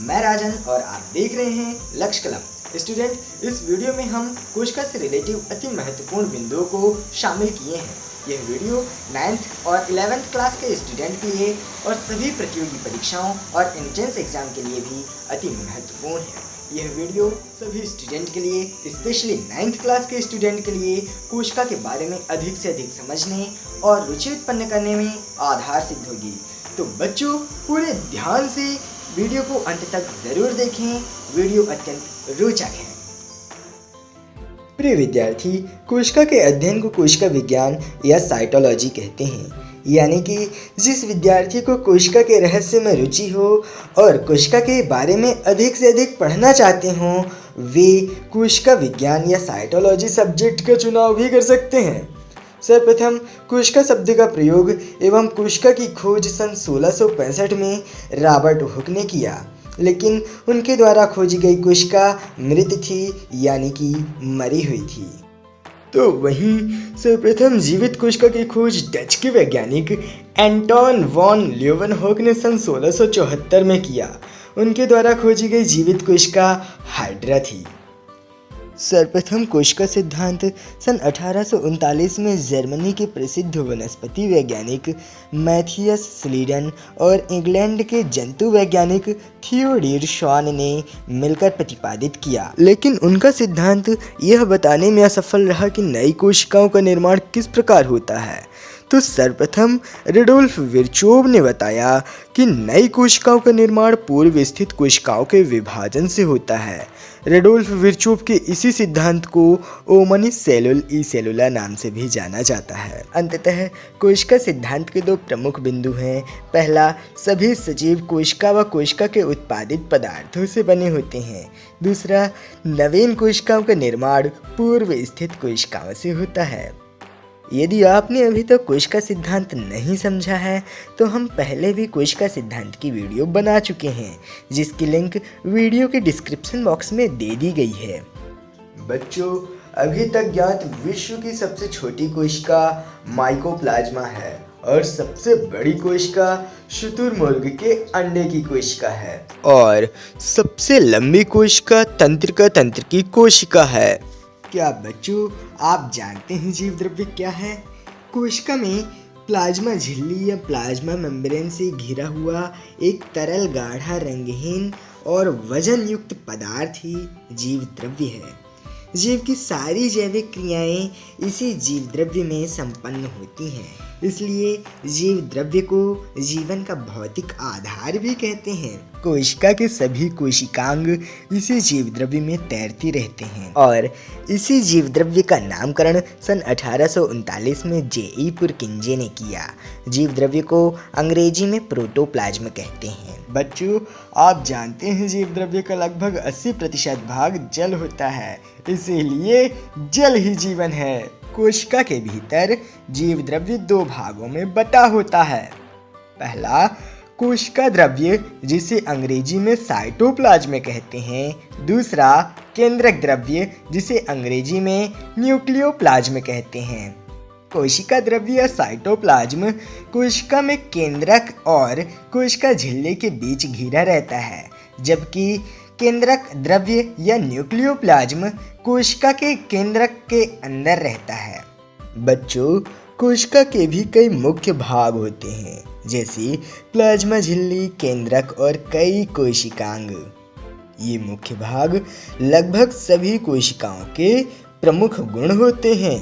मैं राजन और आप देख रहे हैं लक्ष्य कलम। स्टूडेंट, इस वीडियो में हम कोशिका से रिलेटिव अति महत्वपूर्ण बिंदुओं को शामिल किए हैं। यह वीडियो 9th और 11th क्लास के स्टूडेंट के लिए और सभी प्रतियोगी परीक्षाओं और एंट्रेंस एग्जाम के लिए भी अति महत्वपूर्ण है। यह वीडियो सभी स्टूडेंट के लिए, स्पेशली 9th क्लास के स्टूडेंट के लिए कोशिका के बारे में अधिक से अधिक समझने और रुचि उत्पन्न करने में आधार सिद्ध होगी। तो बच्चों, पूरे ध्यान से वीडियो को अंत तक जरूर देखें। वीडियो अत्यंत रोचक है। प्रिय विद्यार्थी, कोशिका के अध्ययन को कोशिका विज्ञान या साइटोलॉजी कहते हैं। यानी कि जिस विद्यार्थी को कोशिका के रहस्य में रुचि हो और कोशिका के बारे में अधिक से अधिक पढ़ना चाहते हों, वे कोशिका विज्ञान या साइटोलॉजी सब्जेक्ट का चुनाव भी कर सकते हैं। सर्वप्रथम कोशिका शब्द का प्रयोग एवं कोशिका की खोज सन 1665 में रॉबर्ट हुक ने किया, लेकिन उनके द्वारा खोजी गई कोशिका मृत थी, यानी कि मरी हुई थी। तो वहीं सर्वप्रथम जीवित कोशिका की खोज डच के वैज्ञानिक एंटोन वॉन ल्यूवेनहोक ने सन 1674 में किया। उनके द्वारा खोजी गई जीवित कोशिका हाइड्रा थी। सर्वप्रथम कोशिका सिद्धांत सन 1839 में जर्मनी के प्रसिद्ध वनस्पति वैज्ञानिक मैथियस स्लीडन और इंग्लैंड के जंतु वैज्ञानिक थियोडोर शॉन ने मिलकर प्रतिपादित किया, लेकिन उनका सिद्धांत यह बताने में असफल रहा कि नई कोशिकाओं का निर्माण किस प्रकार होता है। तो सर्वप्रथम रुडोल्फ विर्चोव ने बताया कि नई कोशिकाओं का निर्माण पूर्व स्थित कोशिकाओं के विभाजन से होता है। रुडोल्फ विर्चोव के इसी सिद्धांत को ओमनी सेलुल ई सेलुला नाम से भी जाना जाता है। अंततः कोशिका सिद्धांत के दो प्रमुख बिंदु हैं। पहला, सभी सजीव कोशिका व कोशिका के उत्पादित पदार्थों से बने होते हैं। दूसरा, नवीन कोशिकाओं का निर्माण पूर्व स्थित कोशिकाओं से होता है। यदि आपने अभी तक कोशिका सिद्धांत नहीं समझा है तो हम पहले भी कोशिका सिद्धांत की वीडियो बना चुके हैं, जिसकी लिंक वीडियो के डिस्क्रिप्शन बॉक्स में दे दी गई है। बच्चों, अभी तक ज्ञात विश्व की सबसे छोटी कोशिका माइकोप्लाज्मा है और सबसे बड़ी कोशिका शुतुरमुर्ग के अंडे की कोशिका है और सबसे लंबी कोशिका तंत्रिका तंत्र की कोशिका है। क्या बच्चों, आप जानते हैं जीव द्रव्य क्या है? कोशिका में प्लाज्मा झिल्ली या प्लाज्मा मेम्ब्रेन से घिरा हुआ एक तरल गाढ़ा रंगहीन और वजन युक्त पदार्थ ही जीव द्रव्य है। जीव की सारी जैविक क्रियाएं इसी जीव द्रव्य में संपन्न होती हैं, इसलिए जीव द्रव्य को जीवन का भौतिक आधार भी कहते हैं। कोशिका के सभी कोशिकांग इसी जीव द्रव्य में तैरती रहते हैं और इसी जीव द्रव्य का नामकरण सन 1839 में जे.ई. पुरकिंजे ने किया। जीव द्रव्य को अंग्रेजी में प्रोटोप्लाज्म कहते हैं। बच्चों, आप जानते हैं जीव द्रव्य का लगभग 80% भाग जल होता है, इसीलिए जल ही जीवन है। कोशिका के भीतर जीव द्रव्य दो भागों में बटा होता है। पहला, कोशिका द्रव्य जिसे अंग्रेजी में साइटोप्लाज्म कहते हैं। दूसरा, केंद्रक द्रव्य जिसे अंग्रेजी में न्यूक्लियोप्लाज्म कहते हैं। कोशिका द्रव्य या साइटोप्लाज्म कोशिका में केंद्रक और कोशिका झिल्ली के बीच घिरा रहता है, जबकि केंद्रक द्रव्य या न्यूक्लियोप्लाज्म कोशिका के केंद्रक के अंदर रहता है। बच्चों, कोशिका के भी कई मुख्य भाग होते हैं, जैसे प्लाज्मा झिल्ली, केंद्रक और कई कोशिकांग। ये मुख्य भाग लगभग सभी कोशिकाओं के प्रमुख गुण होते हैं।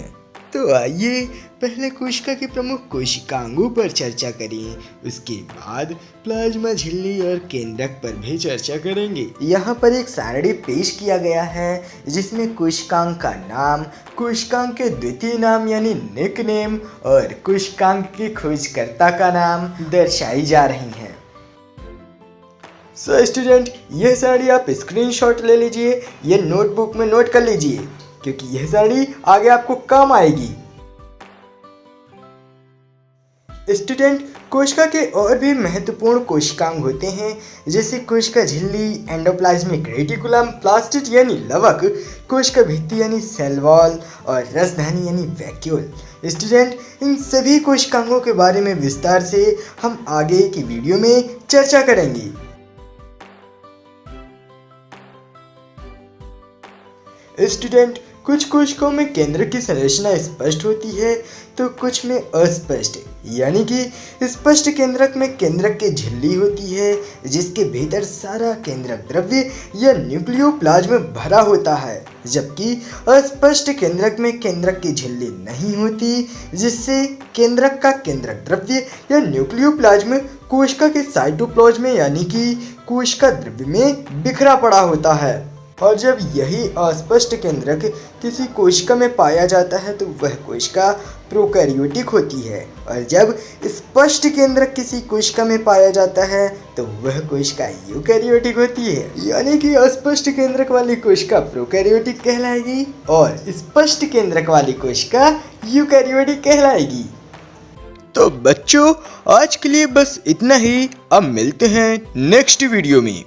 तो आइए पहले कोशिका के प्रमुख कोशिकांगों पर चर्चा करें, उसके बाद प्लाज्मा झिल्ली और केंद्रक पर भी चर्चा करेंगे। यहाँ पर एक सारणी पेश किया गया है जिसमें कोशिकांग का नाम, कोशिकांग के द्वितीय नाम यानी निकनेम और कोशिकांग के खोजकर्ता का नाम दर्शाई जा रही है। सो स्टूडेंट, यह सारणी आप स्क्रीनशॉट ले लीजिए, यह नोटबुक में नोट कर लीजिए, क्योंकि यह सारणी आगे आपको काम आएगी। स्टूडेंट, कोशिका के और भी महत्वपूर्ण कोशिकांग होते हैं, जैसे कोशिका झिल्ली, एंडोप्लाज्मिक रेटिकुलम, प्लास्टिड यानी लवक, कोशिका भित्ति यानी सेल वॉल और रसधानी यानी वैक्यूल। स्टूडेंट, इन सभी कोशिकांगों के बारे में विस्तार से हम आगे की वीडियो में चर्चा करेंगे। स्टूडेंट, कुछ कोशिकाओं में केंद्रक की संरचना स्पष्ट होती है तो कुछ में अस्पष्ट, यानी कि स्पष्ट केंद्रक में केंद्रक की झिल्ली होती है जिसके भीतर सारा केंद्रक द्रव्य या न्यूक्लियोप्लाज्म भरा होता है, जबकि अस्पष्ट केंद्रक में केंद्रक की झिल्ली नहीं होती जिससे केंद्रक का केंद्रक द्रव्य या न्यूक्लियोप्लाज्म कोशिका के साइटोप्लाज्म यानी कि कोशिका द्रव्य में बिखरा पड़ा होता है। और जब यही अस्पष्ट केंद्रक किसी कोशिका में पाया जाता है तो वह कोशिका प्रोकैरियोटिक होती है, और जब स्पष्ट केंद्रक किसी कोशिका में पाया जाता है तो वह कोशिका यूकैरियोटिक होती है, यानी कि अस्पष्ट केंद्रक वाली कोशिका प्रोकैरियोटिक कहलाएगी और स्पष्ट केंद्रक वाली कोशिका यूकैरियोटिक कहलाएगी। तो बच्चों, आज के लिए बस इतना ही। अब मिलते हैं नेक्स्ट वीडियो में।